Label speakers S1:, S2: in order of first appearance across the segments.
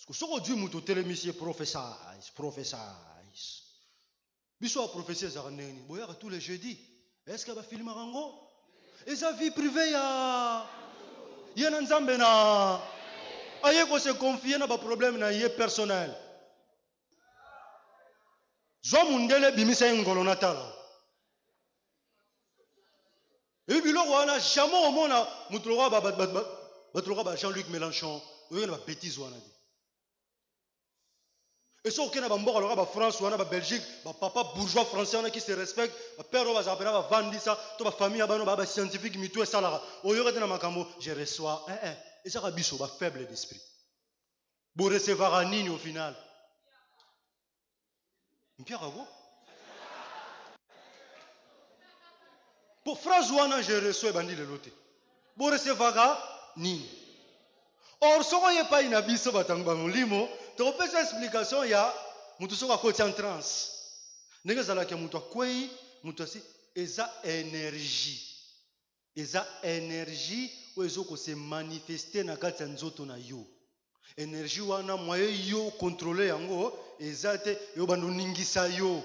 S1: Parce que ce que Dieu m'a dit, prophèse. Biso a prophétie zaraneni. Boya tous les jeudis. Est-ce qu'il va filmer rango? Et sa vie privée ya na nzambe na aye ko se confier na ba problème na ye personnel. Zo mundele bimisa ngolo natala. Et biloko wana jamais au monde mutloga ba Jean-Luc Mélenchon. Oyo na ba bêtise wana di. Et ça, aucun n'abamboka alors ba France ou ba Belgique, ba papa bourgeois français qui se respecte, ba père ba zapena ba vandi ça, to ba famille ba no ba scientifique mitu et salara. Oyo rete na makambo, je reçois et ça biso ba faible d'esprit. Bo recevoir nini au final? Mpia rago? Pour phrase wana je reçois bandi le loté. Bo recevoir nini? Or soko ye pa ina biso batangba mulimo. Tu peux faire explication, il y a mutu soka côté en transe. Nega zala ke mutu kwei, mutu asi eza énergie. Eza énergie ou ezoko se manifester na kati ya nzoto na yo. Énergie wana moye yo contrôler yango eza te yo bando ningisa yo.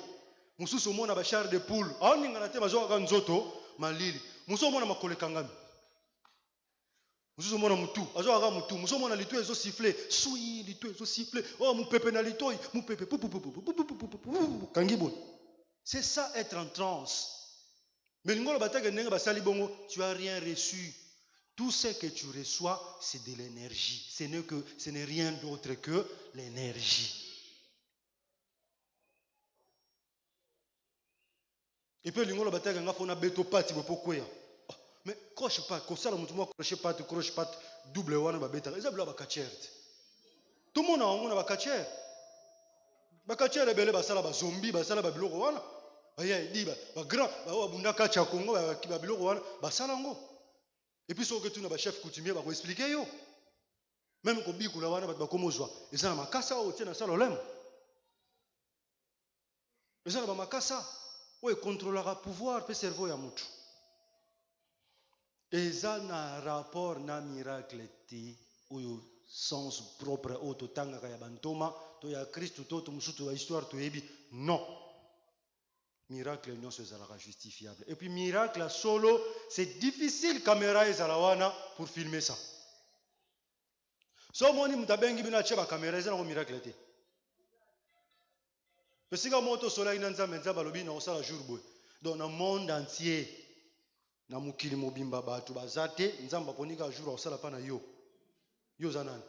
S1: Mususu mona ba char de poule. A ninga na te bazo ka nzoto malili. Mususu mona makoleka ngami. Mususu mona mutu, azo aga mutu, mususu mona lito ezo siffler, sui lito ezo siffler. Oh mon pepe na lito, mon pepe kangibon. C'est ça être en transe. Mais ngolo batake nenga basali bongo, tu as rien reçu. Tout ce que tu reçois, c'est de l'énergie. Ce n'est rien d'autre que l'énergie. Et puis ngolo batake nga fona beto pati bopokoya. Mais croche pas, comme ça, croche pas, double one, babeta. Ils ont bakacherte. Tout le monde a un bakachère. Bakachère est belé, basala, zombie, basala, babiloko wana. Aïe, dit, ba grand, ba bunda kacha Congo, ba biloko wana, basala ngo. Et puis, ce que tu n'as pas chef coutumier, ba expliquer yo. Même ko biku la wana, ba komozwa. Ils ont makasa, o tiena sala olem. Ils ont makasa, o contrôlera pouvoir, peut cerveau ya mutu. Eza na rapport na miracle ti oyo sens propre auto tanga ya bantoma to ya Christ to musutu wa histoire to yebi non. Miracle non se sera justifiable. Et puis miracle solo, c'est difficile caméra ezalawana pour filmer ça. So moni mutabengi bina cheba caméra ezana ko miracle ti. Pesika moto sola ina nzambe nzamba lobi na osala jour boy. Dans le monde entier na mukili mobimba batu bazate nzamba ponika jour osala pa na yo zanani.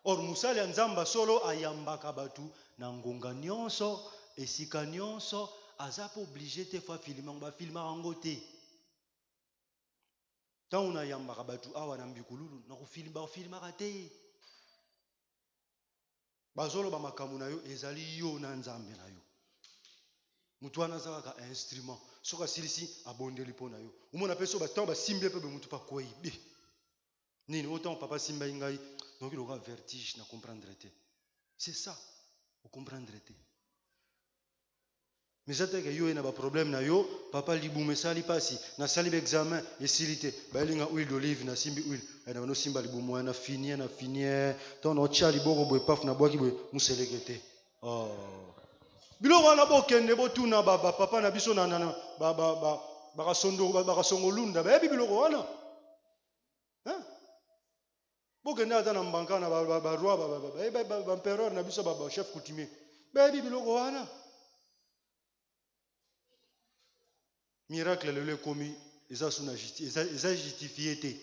S1: Or musali ya nzamba solo ayambaka batu na ngonga nyonso esika nyonso aza pa obligé te fa filmer ba filmer yango te. Tant on ayambaka batu awa na mbikululu na ko filmer te. Bazolo ba makamu na yo ezali yo na nzambe na yo. Mutu wana zaka instrument soka silisi abondeli pona yo umona peso bato ba simbe pe mutu pa koi be nini autant papa simba ingai donc il aura vertige na comprendre te. C'est ça vous comprendre te. Mais ça que yo ina ba problème na yo papa libume sali pasi na sali ba examen et silité ba linga huile d'olive na simbi huile na no simba libume na finir ton no chali boko boy paf na boaki boy muselekete. Oh biloko wana bokende botuna papa na biso na bakasongolunda bayebi biloko wana bokende ata na mbanka na baroi baempereur na biso chef coutumier bayebi biloko wana. Miracle lelo komi eza suna eza justifié te.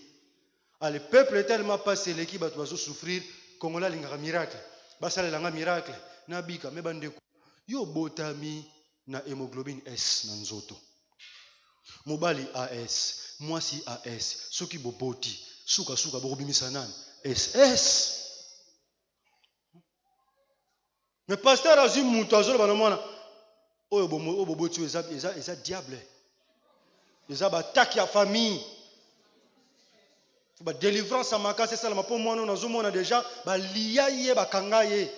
S1: Le peuple est tellement passé l'équipe bato bazo souffrir kongola lingaka miracle basalelanga miracle na bika me bandeko yo botami na hémoglobine S na nzoto. Mobali AS, mwasi AS, soki boboti, suka bobimisa nani SS. Mais pasteur azim mutu azolo bana mwana oyo boboti eza diable. Eza bataki ya famille. Ba délivrance amaka c'est ça la mapo mwana nazomona déjà ba liya ye bakanga ye.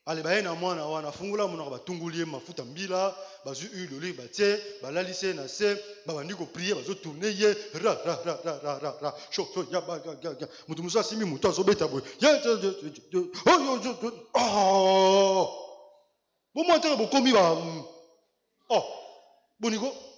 S1: ale baye na mwana wana fungula monoko batungulie mafuta mbila bazu huile oli batie balalise na se babandi ko prier bazo tourner ye ra ra ra ra ra ra ra sho ya ba ga mutu musa simi mutu azobeta boye oh bo montere bokomi ba oh boniko